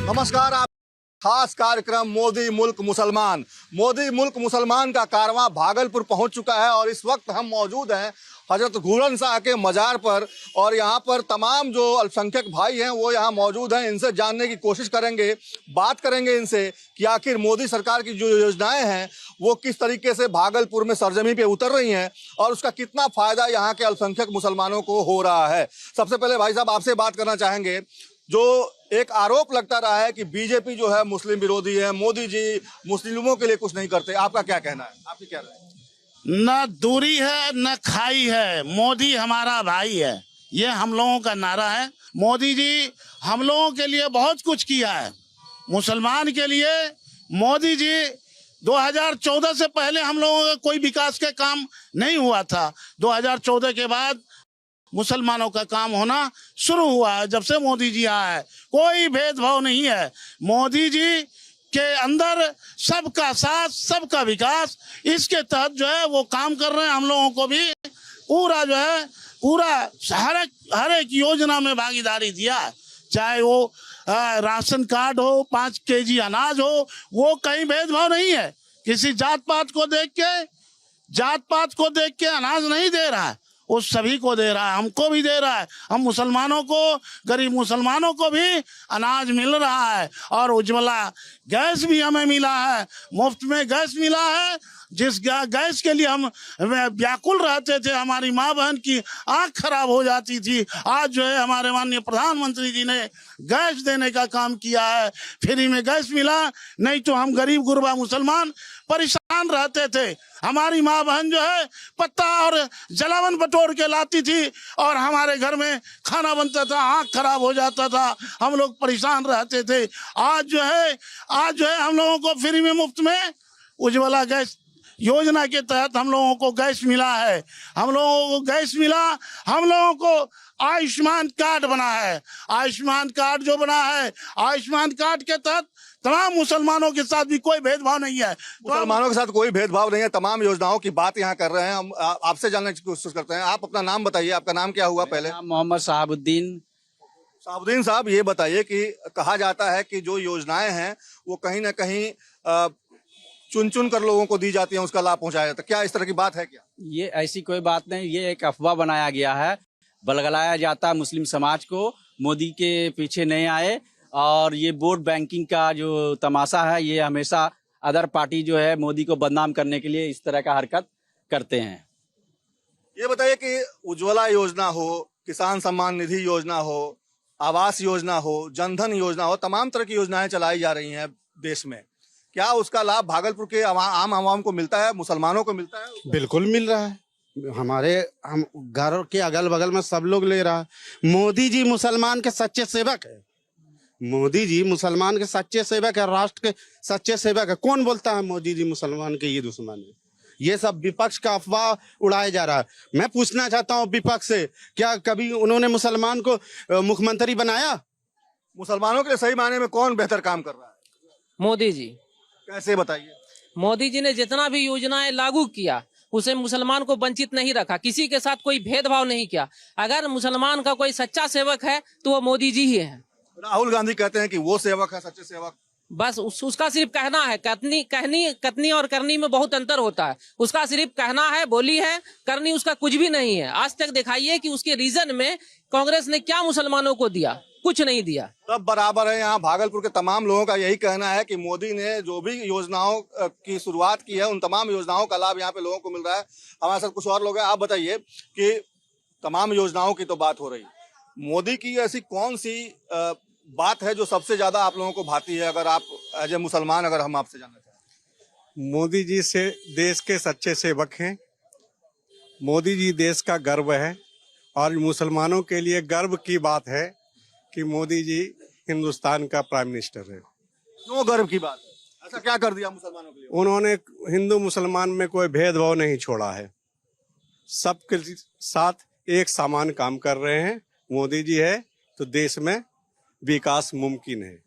नमस्कार। आप खास कार्यक्रम मोदी मुल्क मुसलमान का कारवां भागलपुर पहुंच चुका है और इस वक्त हम मौजूद हैं हजरत घूरन शाह के मजार पर और यहाँ पर तमाम जो अल्पसंख्यक भाई हैं वो यहाँ मौजूद हैं। इनसे जानने की कोशिश करेंगे, बात करेंगे इनसे कि आखिर मोदी सरकार की जो योजनाएं हैं वो किस तरीके से भागलपुर में सरजमी पे उतर रही हैं और उसका कितना फायदा यहाँ के अल्पसंख्यक मुसलमानों को हो रहा है। सबसे पहले भाई साहब आपसे बात करना चाहेंगे, जो एक आरोप लगता रहा है कि बीजेपी जो है मुस्लिम विरोधी है, मोदी जी मुस्लिमों के लिए कुछ नहीं करते, आपका क्या कहना है? आपकी क्या राय है? न दूरी है न खाई है, मोदी हमारा भाई है, ये हम लोगों का नारा है। मोदी जी हम लोगों के लिए बहुत कुछ किया है। मुसलमान के लिए मोदी जी 2014 से पहले हम लोगों का कोई विकास के काम नहीं हुआ था। 2014 के बाद मुसलमानों का काम होना शुरू हुआ है। जब से मोदी जी आए हैं कोई भेदभाव नहीं है। मोदी जी के अंदर सबका साथ सबका विकास, इसके तहत जो है वो काम कर रहे हैं। हम लोगों को भी पूरा जो है हर एक योजना में भागीदारी दिया, चाहे वो राशन कार्ड हो, 5 केजी अनाज हो, वो कहीं भेदभाव नहीं है। किसी जात पात को देख के अनाज नहीं दे रहा है, वो सभी को दे रहा है, हमको भी दे रहा है। हम मुसलमानों को, गरीब मुसलमानों को भी अनाज मिल रहा है और उज्ज्वला गैस भी हमें मिला है, मुफ्त में गैस मिला है। जिस गैस के लिए हम व्याकुल रहते थे, हमारी माँ बहन की आँख खराब हो जाती थी, आज जो है हमारे माननीय प्रधानमंत्री जी ने गैस देने का काम किया है। फ्री में गैस मिला, नहीं तो हम गरीब गुरबा मुसलमान परेशान रहते थे। हमारी माँ बहन जो है पत्ता और जलावन बटोर के लाती थी और हमारे घर में खाना बनता था, आँख खराब हो जाता था, हम लोग परेशान रहते थे। आज जो है हम लोगों को फ्री में मुफ्त में उज्ज्वला गैस योजना के तहत हम लोगों को गैस मिला है। हम लोगों को आयुष्मान कार्ड बना है। आयुष्मान कार्ड जो बना है, आयुष्मान कार्ड के तहत तमाम मुसलमानों के साथ भी कोई भेदभाव नहीं है। मुसलमानों के साथ कोई भेदभाव नहीं है, तमाम योजनाओं की बात यहाँ कर रहे हैं। हम आपसे जानने की कोशिश करते हैं। आप अपना नाम बताइए, आपका नाम क्या हुआ पहले? मोहम्मद साहबुद्दीन साहब, ये बताइए कि कहा जाता है कि जो योजनाएं हैं वो कहीं ना कहीं चुन चुन कर लोगों को दी जाती हैं, उसका लाभ पहुंचाया जाता है, क्या इस तरह की बात है क्या? ये ऐसी कोई बात नहीं, ये एक अफवाह बनाया गया है, बलगलाया जाता है मुस्लिम समाज को। मोदी के पीछे नहीं आए और ये वोट बैंकिंग का जो तमाशा है, ये हमेशा अदर पार्टी जो है मोदी को बदनाम करने के लिए इस तरह का हरकत करते हैं। ये बताइए कि उज्ज्वला योजना हो, किसान सम्मान निधि योजना हो, आवास योजना हो, जनधन योजना हो, तमाम तरह की योजनाएं चलाई जा रही हैं देश में, क्या उसका लाभ भागलपुर के आम आवाम को मिलता है, मुसलमानों को मिलता है? बिल्कुल मिल रहा है। हम घर के अगल बगल में सब लोग ले रहा है। मोदी जी मुसलमान के सच्चे सेवक है। मोदी जी मुसलमान के सच्चे सेवक है, राष्ट्र के सच्चे सेवक है। कौन बोलता है मोदी जी मुसलमान के ये दुश्मन है? ये सब विपक्ष का अफवाह उड़ाया जा रहा है। मैं पूछना चाहता हूँ विपक्ष से, क्या कभी उन्होंने मुसलमान को मुख्यमंत्री बनाया? मुसलमानों के सही मायने में कौन बेहतर काम कर रहा है? मोदी जी। कैसे बताइए? मोदी जी ने जितना भी योजनाएं लागू किया उसे मुसलमान को वंचित नहीं रखा, किसी के साथ कोई भेदभाव नहीं किया। अगर मुसलमान का कोई सच्चा सेवक है तो वो मोदी जी ही है। राहुल गांधी कहते हैं कि वो सेवक है, सच्चे सेवक। बस उसका सिर्फ कहना है, कथनी और करनी में बहुत अंतर होता है। उसका सिर्फ कहना है, बोली है, करनी उसका कुछ भी नहीं है। आज तक दिखाइए कि उसके रीजन में कांग्रेस ने क्या मुसलमानों को दिया, कुछ नहीं दिया। सब बराबर है। यहाँ भागलपुर के तमाम लोगों का यही कहना है कि मोदी ने जो भी योजनाओं की शुरुआत की है उन तमाम योजनाओं का लाभ यहाँ पे लोगों को मिल रहा है। हमारे साथ कुछ और लोग हैं। आप बताइए कि तमाम योजनाओं की तो बात हो रही, मोदी की ऐसी कौन सी बात है जो सबसे ज्यादा आप लोगों को भाती है? अगर आप एज ए मुसलमान, अगर हम आपसे जानना चाहें। मोदी जी से देश के सच्चे सेवक हैं। मोदी जी देश का गर्व है और मुसलमानों के लिए गर्व की बात है कि मोदी जी हिंदुस्तान का प्राइम मिनिस्टर है। क्यों गर्व की बात है? ऐसा क्या कर दिया मुसलमानों के लिए? उन्होंने हिंदू मुसलमान में कोई भेदभाव नहीं छोड़ा है, सबके साथ एक समान काम कर रहे हैं। मोदी जी है तो देश में विकास मुमकिन है,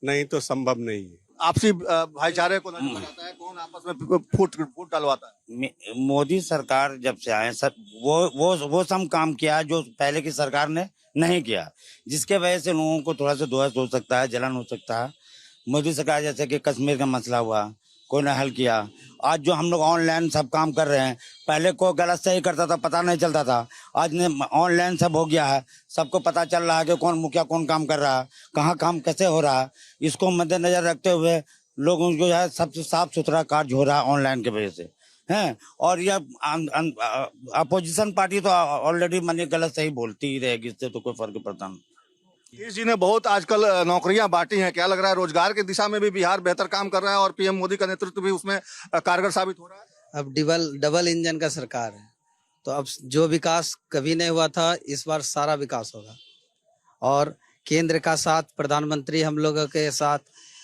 नहीं तो संभव नहीं है। आपसी भाईचारे को नजर आता है, कौन आपस में फूट डलवाता है? मोदी सरकार जब से आए सब वो सब काम किया जो पहले की सरकार ने नहीं किया, जिसके वजह से लोगों को थोड़ा सा ध्वस्त हो सकता है, जलन हो सकता है। मोदी सरकार जैसे कि कश्मीर का मसला हुआ, कोई ने हल किया। आज जो हम लोग ऑनलाइन सब काम कर रहे हैं, पहले कोई गलत सही करता था, पता नहीं चलता था। आज ने ऑनलाइन सब हो गया है, सबको पता चल रहा है कि कौन मुखिया कौन काम कर रहा है, कहाँ काम कैसे हो रहा है। इसको मद्देनजर रखते हुए लोगों को जो है सबसे साफ सुथरा कार्य हो रहा है ऑनलाइन की वजह से हैं। और यह अपोजिशन पार्टी तो ऑलरेडी मानिए गलत सही बोलती ही रहेगी, इससे तो कोई फर्क पड़ता नहीं। नीतीश जी ने बहुत आजकल नौकरियां बांटी हैं, क्या लग रहा है रोजगार की दिशा में भी बिहार बेहतर काम कर रहा है और पीएम मोदी का नेतृत्व भी उसमें कारगर साबित हो रहा है? अब डबल इंजन का सरकार है, तो अब जो विकास कभी नहीं हुआ था इस बार सारा विकास होगा। और केंद्र का साथ, प्रधानमंत्री हम लोगों के साथ,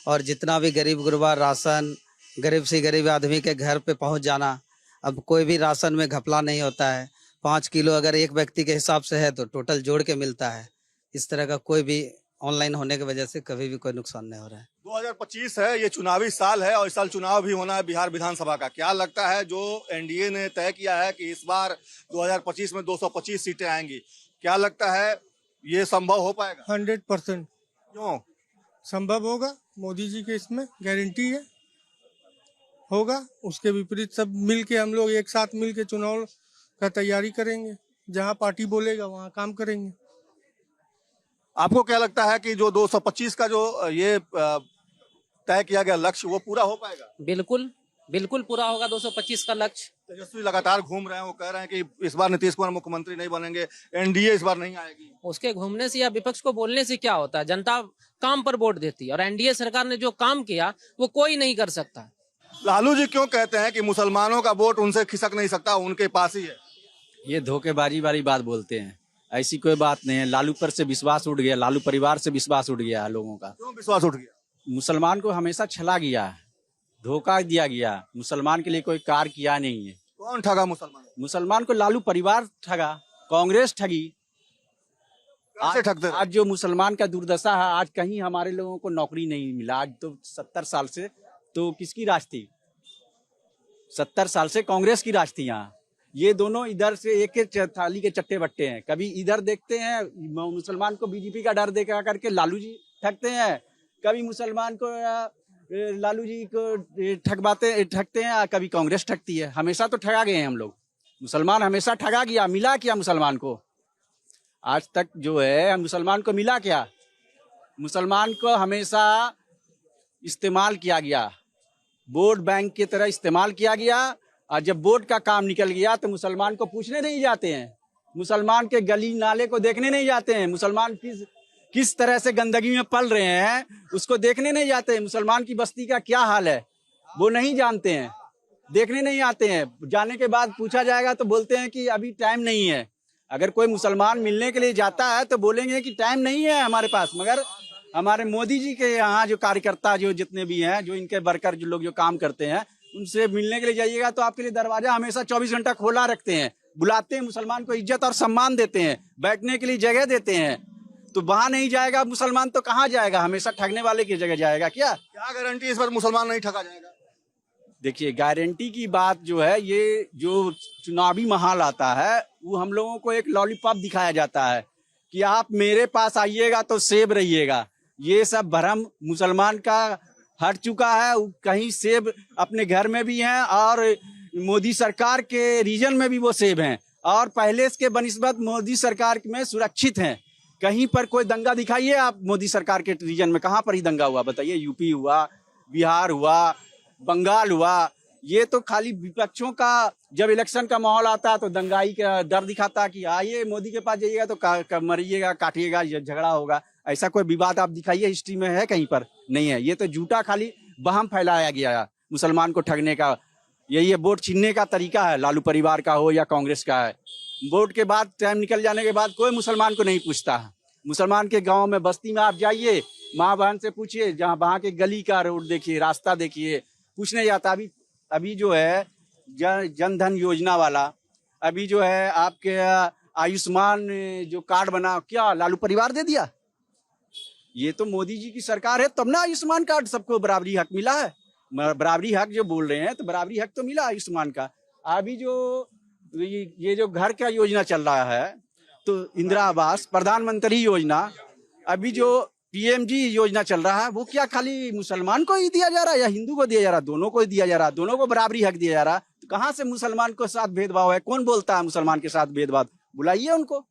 और जितना भी गरीब गुरबा राशन, गरीब से गरीब आदमी के घर पे पहुंच जाना। अब कोई भी राशन में घपला नहीं होता है। 5 किलो अगर एक व्यक्ति के हिसाब से है तो टोटल जोड़ के मिलता है। इस तरह का कोई भी ऑनलाइन होने की वजह से कभी भी कोई नुकसान नहीं हो रहा है। 2025 है, ये चुनावी साल है और इस साल चुनाव भी होना है बिहार विधानसभा का। क्या लगता है जो एनडीए ने तय किया है कि इस बार 2025 में 225 सीटें आएंगी, क्या लगता है ये संभव हो पाएगा? 100% क्यों संभव होगा, मोदी जी के इसमें गारंटी है, होगा। उसके विपरीत सब मिलके हम लोग एक साथ मिलके चुनाव का तैयारी करेंगे, जहां पार्टी बोलेगा वहां काम करेंगे। आपको क्या लगता है कि जो 225 का जो ये तय किया गया लक्ष्य वो पूरा हो पाएगा? बिल्कुल बिल्कुल पूरा होगा 225 का लक्ष्य। तेजस्वी लगातार घूम रहे हैं, वो कह रहे हैं कि इस बार नीतीश कुमार मुख्यमंत्री नहीं बनेंगे, एनडीए इस बार नहीं आएगी। उसके घूमने से या विपक्ष को बोलने से क्या होता है? जनता काम पर वोट देती है और एनडीए सरकार ने जो काम किया वो कोई नहीं कर सकता। लालू जी क्यों कहते हैं कि मुसलमानों का वोट उनसे खिसक नहीं सकता, उनके पास ही है? ये धोखेबाजी वाली बात बोलते हैं, ऐसी कोई बात नहीं है। लालू पर से विश्वास उठ गया, लालू परिवार से विश्वास उठ गया है लोगों का। क्यों विश्वास उठ गया? मुसलमान को हमेशा छला गया है, धोखा दिया गया। मुसलमान के लिए कोई कार्य किया नहीं है। कौन ठगा मुसलमान? मुसलमान को लालू परिवार ठगा, कांग्रेस ठगी। कैसे ठगते रहे? आज जो मुसलमान का दुर्दशा है, आज कहीं हमारे लोगों को नौकरी नहीं मिला। आज तो 70 साल से तो किसकी राज थी? 70 साल से कांग्रेस की राज थी यहाँ। ये दोनों इधर से एक एक थाली के चट्टे बट्टे हैं। कभी इधर देखते हैं मुसलमान को बीजेपी का डर देखा करके लालू जी ठगते हैं, कभी मुसलमान को लालू जी को ठगते हैं, कभी कांग्रेस ठगती है। हमेशा तो ठगा गए हैं हम लोग। मुसलमान हमेशा ठगा गया, मिला क्या मुसलमान को? आज तक जो है मुसलमान को मिला क्या? मुसलमान को हमेशा इस्तेमाल किया गया, वोट बैंक की तरह इस्तेमाल किया गया। और जब वोट का काम निकल गया तो मुसलमान को पूछने नहीं जाते हैं, मुसलमान के गली नाले को देखने नहीं जाते हैं, मुसलमान किस तरह से गंदगी में पल रहे हैं उसको देखने नहीं जाते हैं। मुसलमान की बस्ती का क्या हाल है वो नहीं जानते हैं, देखने नहीं आते हैं। जाने के बाद पूछा जाएगा तो बोलते हैं कि अभी टाइम नहीं है। अगर कोई मुसलमान मिलने के लिए जाता है तो बोलेंगे कि टाइम नहीं है हमारे पास। मगर हमारे मोदी जी के यहाँ जो कार्यकर्ता जो जितने भी हैं, जो इनके वर्कर जो लोग जो काम करते हैं, उनसे मिलने के लिए जाइएगा तो आपके लिए दरवाजा हमेशा 24 घंटा खोला रखते हैं, बुलाते हैं, मुसलमान को इज्जत और सम्मान देते हैं, बैठने के लिए जगह देते हैं। तो वहां नहीं जाएगा मुसलमान तो कहाँ जाएगा? हमेशा ठगने वाले की जगह जाएगा। क्या गारंटी इस बार मुसलमान नहीं ठगा जाएगा? देखिए, गारंटी की बात जो है, ये जो चुनावी माहौल आता है वो हम लोगों को एक लॉलीपॉप दिखाया जाता है कि आप मेरे पास आइएगा तो सेब रहिएगा। ये सब भ्रम मुसलमान का हट चुका है। कहीं सेब अपने घर में भी हैं और मोदी सरकार के रीजन में भी वो सेब हैं, और पहले के बनिस्बत मोदी सरकार में सुरक्षित हैं। कहीं पर कोई दंगा दिखाइए आप मोदी सरकार के रीजन में, कहाँ पर ही दंगा हुआ बताइए? यूपी हुआ, बिहार हुआ, बंगाल हुआ। ये तो खाली विपक्षों का जब इलेक्शन का माहौल आता है तो दंगाई का डर दिखाता कि आइए मोदी के पास जाइएगा तो मरिएगा, काटिएगा, झगड़ा होगा। ऐसा कोई विवाद आप दिखाइए हिस्ट्री में है? कहीं पर नहीं है। ये तो झूठा खाली वहम फैलाया गया है मुसलमान को ठगने का। यही है वोट छीनने का तरीका है, लालू परिवार का हो या कांग्रेस का है। वोट के बाद टाइम निकल जाने के बाद कोई मुसलमान को नहीं पूछता है। मुसलमान के गांव में, बस्ती में आप जाइए, माँ बहन से पूछिए, जहाँ वहाँ के गली का रोड देखिए, रास्ता देखिए, पूछने जाता। अभी जो है जन धन योजना वाला, अभी जो है आपके आयुष्मान जो कार्ड बना, क्या लालू परिवार दे दिया? ये तो मोदी जी की सरकार है तब ना आयुष्मान कार्ड सबको बराबरी हक मिला है। बराबरी हक जो बोल रहे हैं तो बराबरी हक तो मिला आयुष्मान का। अभी जो ये जो घर का योजना चल रहा है तो इंदिरा आवास, प्रधानमंत्री योजना, अभी जो पीएमजी योजना चल रहा है, वो क्या खाली मुसलमान को ही दिया जा रहा है या हिंदू को दिया जा रहा है? दोनों को ही दिया जा रहा है, दोनों को बराबरी हक दिया जा रहा है। तो कहाँ से मुसलमान के साथ भेदभाव है? कौन बोलता है मुसलमान के साथ भेदभाव? बुलाइए उनको।